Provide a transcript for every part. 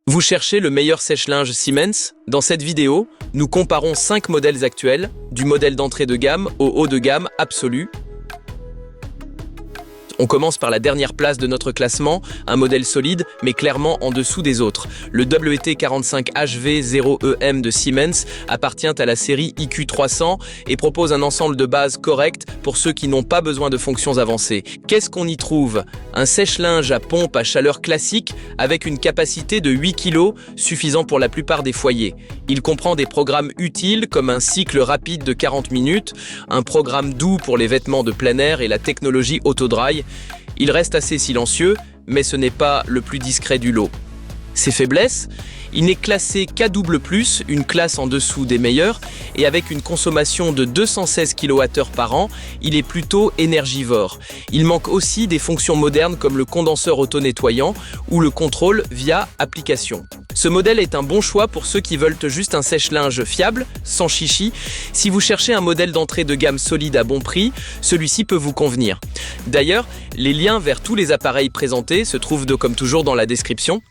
Vous cherchez le meilleur sèche-linge Siemens? Dans cette vidéo, nous comparons 5 modèles actuels, du modèle d'entrée de gamme au haut de gamme absolu. On commence par la dernière place de notre classement, un modèle solide, mais clairement en dessous des autres. Le WT45HV0EM de Siemens appartient à la série IQ300 et propose un ensemble de bases correct pour ceux qui n'ont pas besoin de fonctions avancées. Qu'est-ce qu'on y trouve? Un sèche-linge à pompe à chaleur classique avec une capacité de 8 kg, suffisant pour la plupart des foyers. Il comprend des programmes utiles comme un cycle rapide de 40 minutes, un programme doux pour les vêtements de plein air et la technologie AutoDry. Il reste assez silencieux, mais ce n'est pas le plus discret du lot. Ses faiblesses? Il n'est classé qu'AW+, une classe en dessous des meilleurs, et avec une consommation de 216 kWh par an, il est plutôt énergivore. Il manque aussi des fonctions modernes comme le condenseur auto-nettoyant ou le contrôle via application. Ce modèle est un bon choix pour ceux qui veulent juste un sèche-linge fiable, sans chichi. Si vous cherchez un modèle d'entrée de gamme solide à bon prix, celui-ci peut vous convenir. D'ailleurs, les liens vers tous les appareils présentés se trouvent comme toujours dans la description.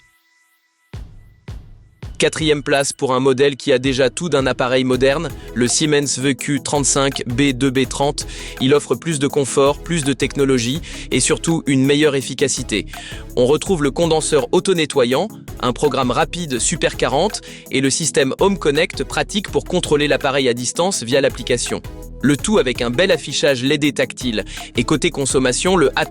4e place pour un modèle qui a déjà tout d'un appareil moderne, le Siemens VQ35B2B30. Il offre plus de confort, plus de technologie et surtout une meilleure efficacité. On retrouve le condenseur auto-nettoyant, un programme rapide Super 40 et le système Home Connect pratique pour contrôler l'appareil à distance via l'application. Le tout avec un bel affichage LED tactile. Et côté consommation, le A++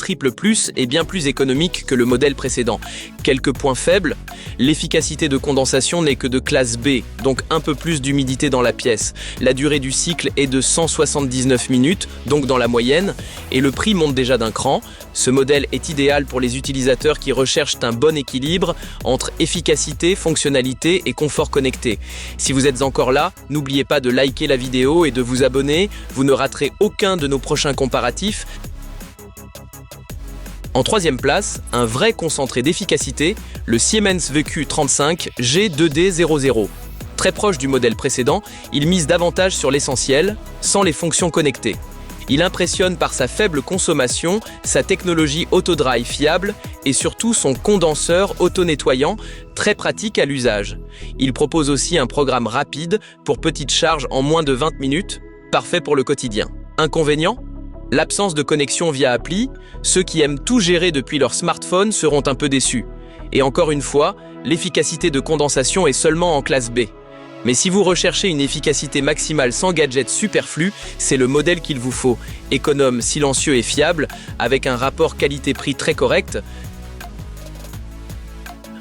est bien plus économique que le modèle précédent. Quelques points faibles, l'efficacité de condensation n'est que de classe B, donc un peu plus d'humidité dans la pièce. La durée du cycle est de 179 minutes, donc dans la moyenne, et le prix monte déjà d'un cran. Ce modèle est idéal pour les utilisateurs qui recherchent un bon équilibre entre efficacité, fonctionnalité et confort connecté. Si vous êtes encore là, n'oubliez pas de liker la vidéo et de vous abonner. Vous ne raterez aucun de nos prochains comparatifs. En 3e place, un vrai concentré d'efficacité, le Siemens VQ35G2D00. Très proche du modèle précédent, il mise davantage sur l'essentiel, sans les fonctions connectées. Il impressionne par sa faible consommation, sa technologie AutoDry fiable et surtout son condenseur auto-nettoyant, très pratique à l'usage. Il propose aussi un programme rapide pour petite charge en moins de 20 minutes, parfait pour le quotidien. Inconvénient? L'absence de connexion via appli. Ceux qui aiment tout gérer depuis leur smartphone seront un peu déçus. Et encore une fois, l'efficacité de condensation est seulement en classe B. Mais si vous recherchez une efficacité maximale sans gadget superflu, c'est le modèle qu'il vous faut. Économe, silencieux et fiable, avec un rapport qualité-prix très correct.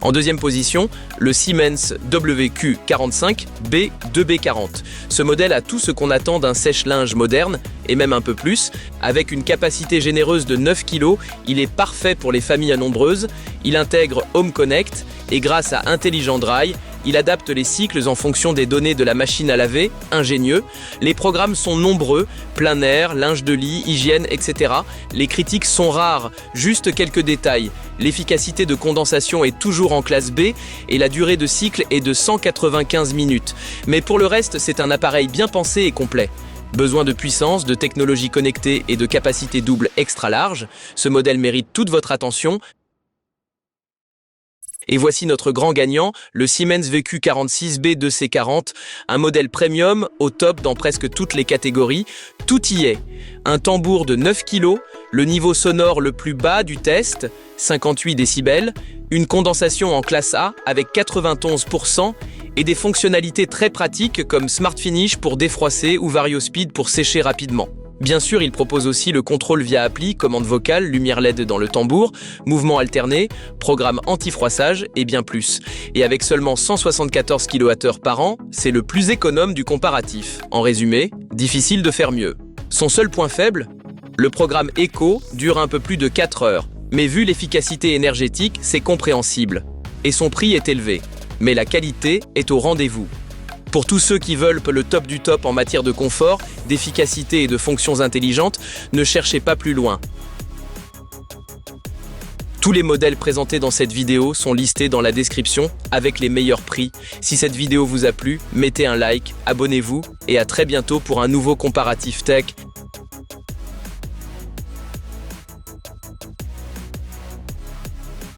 En 2e position, le Siemens WQ45B2B40. Ce modèle a tout ce qu'on attend d'un sèche-linge moderne, et même un peu plus. Avec une capacité généreuse de 9 kg, il est parfait pour les familles nombreuses. Il intègre Home Connect et grâce à Intelligent Dry, il adapte les cycles en fonction des données de la machine à laver, ingénieux. Les programmes sont nombreux, plein air, linge de lit, hygiène, etc. Les critiques sont rares, juste quelques détails. L'efficacité de condensation est toujours en classe B et la durée de cycle est de 195 minutes. Mais pour le reste, c'est un appareil bien pensé et complet. Besoin de puissance, de technologie connectée et de capacité double extra large, ce modèle mérite toute votre attention. Et voici notre grand gagnant, le Siemens VQ46B2C40, un modèle premium au top dans presque toutes les catégories. Tout y est. Un tambour de 9 kg, le niveau sonore le plus bas du test, 58 décibels, une condensation en classe A avec 91% et des fonctionnalités très pratiques comme Smart Finish pour défroisser ou VarioSpeed pour sécher rapidement. Bien sûr, il propose aussi le contrôle via appli, commande vocale, lumière LED dans le tambour, mouvement alterné, programme anti-froissage et bien plus. Et avec seulement 174 kWh par an, c'est le plus économe du comparatif. En résumé, difficile de faire mieux. Son seul point faible? Le programme Eco dure un peu plus de 4 heures. Mais vu l'efficacité énergétique, c'est compréhensible. Et son prix est élevé. Mais la qualité est au rendez-vous. Pour tous ceux qui veulent le top du top en matière de confort, d'efficacité et de fonctions intelligentes, ne cherchez pas plus loin. Tous les modèles présentés dans cette vidéo sont listés dans la description avec les meilleurs prix. Si cette vidéo vous a plu, mettez un like, abonnez-vous et à très bientôt pour un nouveau comparatif tech.